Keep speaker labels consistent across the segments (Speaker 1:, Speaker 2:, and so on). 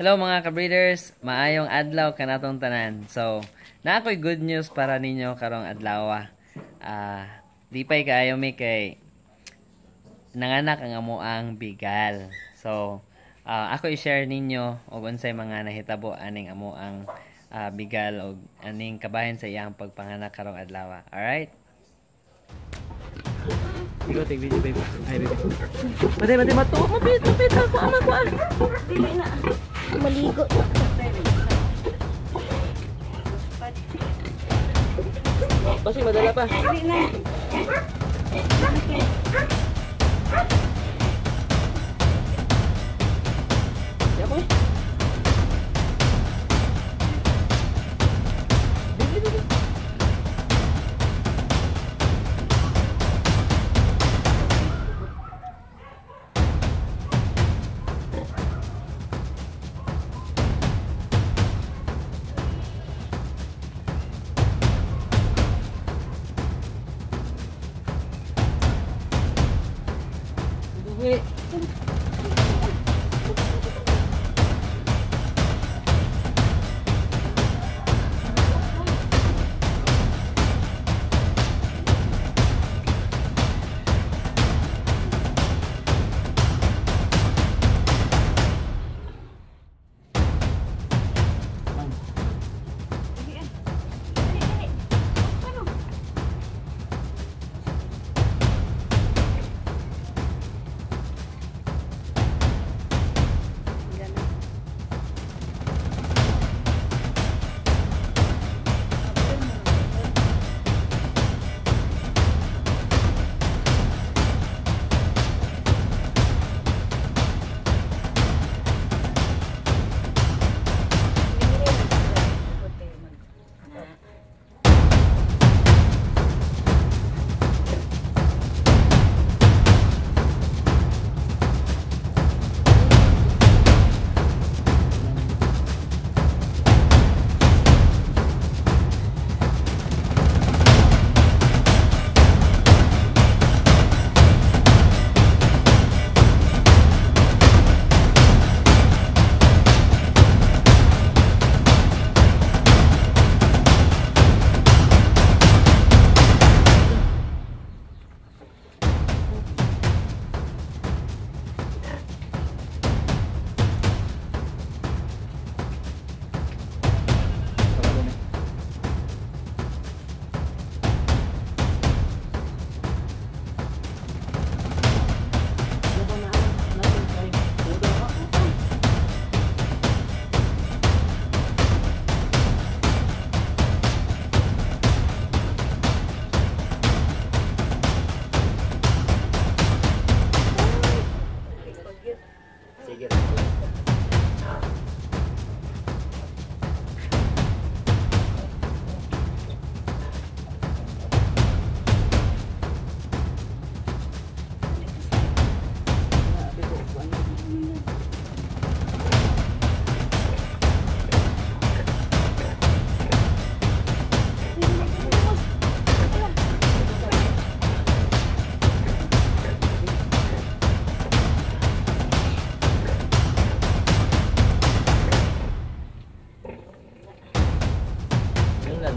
Speaker 1: Hello mga ka-breeders, maayong adlaw kanatong tanan. So, na ako'y good news para ninyo karong adlaw. Lipay kaayo mi kay nanganak ang amuang bigal. So, ako i-share ninyo og unsay mga nahitabo aning amuang bigal og aning kabahin sa iyang pagpanganak karong adlaw. Alright? Ikaw, take video, baby. Hi, baby. Mati, mato. Mapit. Ako, ama ko.
Speaker 2: Dili na. Maligo.
Speaker 1: Basi, madala pa.
Speaker 2: Dili na.
Speaker 1: Siya ko eh. Wait.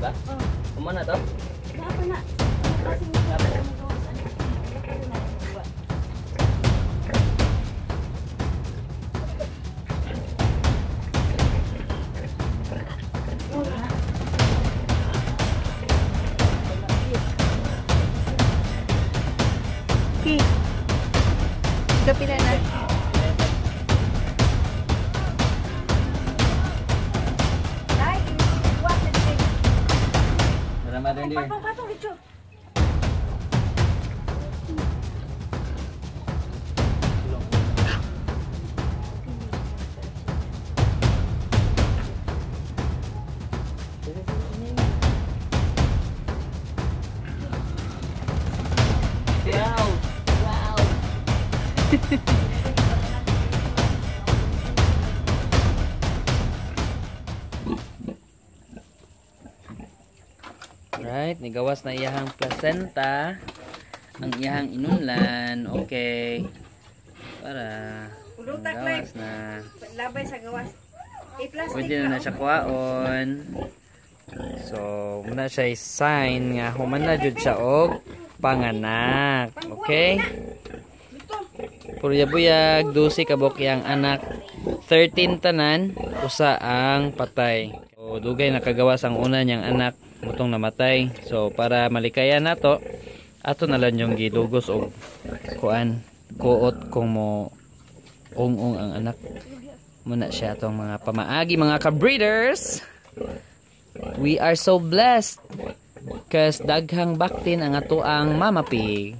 Speaker 1: Ba? Kumana to?
Speaker 2: Dapat na. Kasi okay. Kapila na.
Speaker 1: Ramadan dia.
Speaker 2: Patong itu.
Speaker 1: Wow. Right, nigawas na iyahang placenta, ang iyahang inunlan. Okay. Para
Speaker 2: Ulutak
Speaker 1: gawas na.
Speaker 2: Labay sa gawas.
Speaker 1: Pwede na siya kuhaon. So, muna siya sign nga human na jud siya og panganak. Okay? Purya-buyag, 12 kabok yang anak, 13 tanan, usa ang patay. So, dugay nakagawas ang una niyang anak, mutong namatay. So, para malikayan nato, ato na lang yung gidugos og kuot kung mo ung ang anak. Muna siya itong mga pamaagi, mga ka-breeders. We are so blessed because daghang baktin ang ato ang mama pig.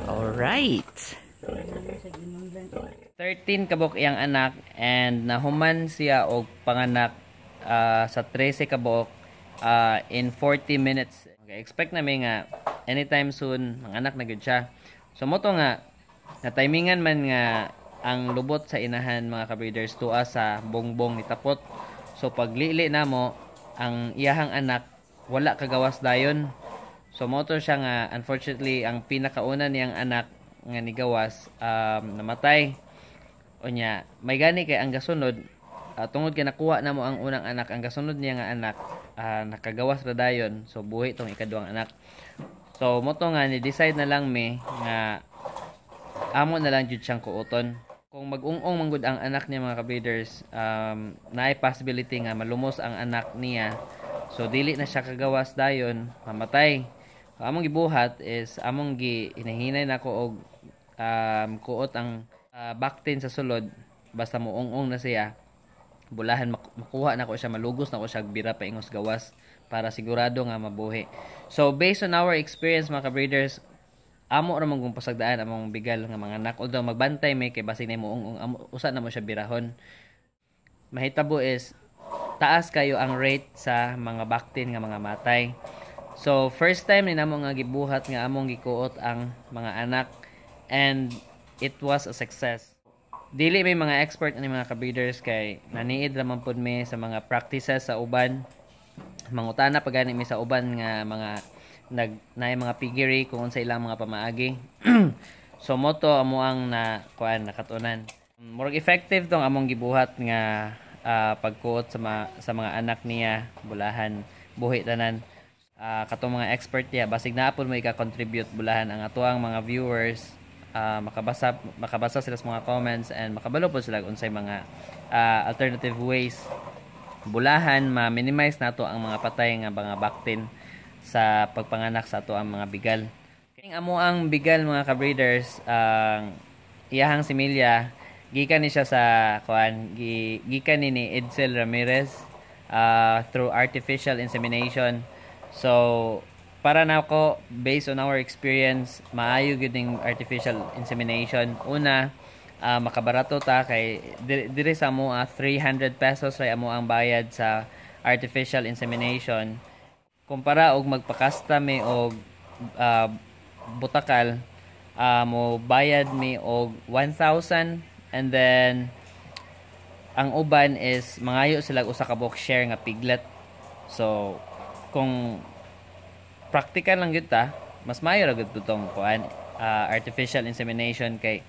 Speaker 1: Alright. 13 kabok iyang anak and nahuman siya og panganak sa 13 kabok in 40 minutes. Okay, expect namin nga anytime soon ang anak na gud siya. So moto nga na timingan man nga ang lubot sa inahan mga ka-breeders tuwa sa bongbong nitapot. So paglili namo ang iyahang anak wala kagawas dayon. So moto siya nga unfortunately ang pinakauna niyang anak nga nigawas namatay. Unya may gani kay ang gasunod tungod kay nakuha namo ang unang anak, ang gasunod niya nga anak nakagawas ra dayon. So buhi tong ikaduhang anak. So moto nga ni decide na lang mi nga amo na lang jud siyang kuoton. Kung mag-ung-ung manggod ang anak niya mga ka-breeders, naay possibility nga malumos ang anak niya. So dili na siya kagawas dayon, mamatay. So, among gibuhat is among hinahinay nako og kuot ang baktin sa sulod basta muung-ung na siya. Bulahan makuha nako siya, malugos nako siya bira pa ingos gawas para sigurado nga mabuhi. So based on our experience mga ka-breeders, amo ra man kung pasagdaan among bigal nga mga anak, although magbantay may kay basig na mo usa na mo siya birahon. Mahitabo is taas kayo ang rate sa mga baktin nga mga matay. So first time ni namo nga gibuhat nga among gikuot ang mga anak and it was a success. Dili may mga expert ani mga ka-breeders kay naniid ra man pud mi sa mga practices sa uban. Mangutana pa gani mi sa uban nga mga naay mga piggery kung unsa ilang mga pamaagi. So moto amo ang nakatunan. More effective tong among gibuhat nga pagkuot sa mga anak niya, bulahan, buhi tanan. Katong mga expert niya basig naapon mo ika-contribute bulahan ang atuang mga viewers, makabasa sila sa mga comments and makabalo po sila unsay mga alternative ways bulahan ma-minimize nato ang mga patay nga mga baktin sa pagpanganak sa ato ang mga bigal. King amo ang bigal mga ka-breeders, iyahang similya gikan ni siya sa gikan ni Edsel Ramirez through artificial insemination. So para nako based on our experience, maayo gyud ning artificial insemination. Una, makabarato ta kay diri sa mo 300 pesos ray amo ang bayad sa artificial insemination. Kumpara og magpakasta mi og butakal, mo bayad mi og 1,000 and then ang uban is mangayo sila usa ka box share nga piglet. So kung practical lang gyud ta, mas maayo ra gyud tong artificial insemination kay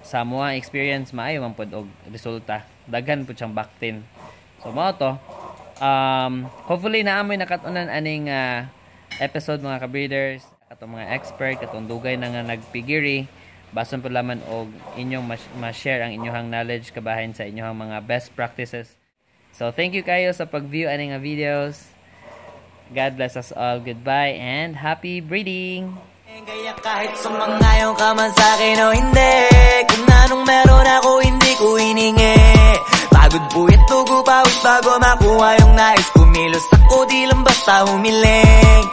Speaker 1: sa mga experience maayo man pud og resulta, daghan pud siyang baktin. So mao to, hopefully naamoy nakatunan aning episode mga ka-breeders, katong mga expert, katong dugay na nga nagpigiri, bason po laman og inyong ma-share ang inyong knowledge kabahin sa inyong mga best practices. So thank you kayo sa pag-view aning videos. God bless us all. Goodbye and happy breeding!
Speaker 3: Kaya kahit sumangayon ka man sa'kin o hindi, kung anong meron ako hindi ko hiningi. Pagod buwit tugo pawit bago makuha yung nais, kumilos ako di lang basta humiling.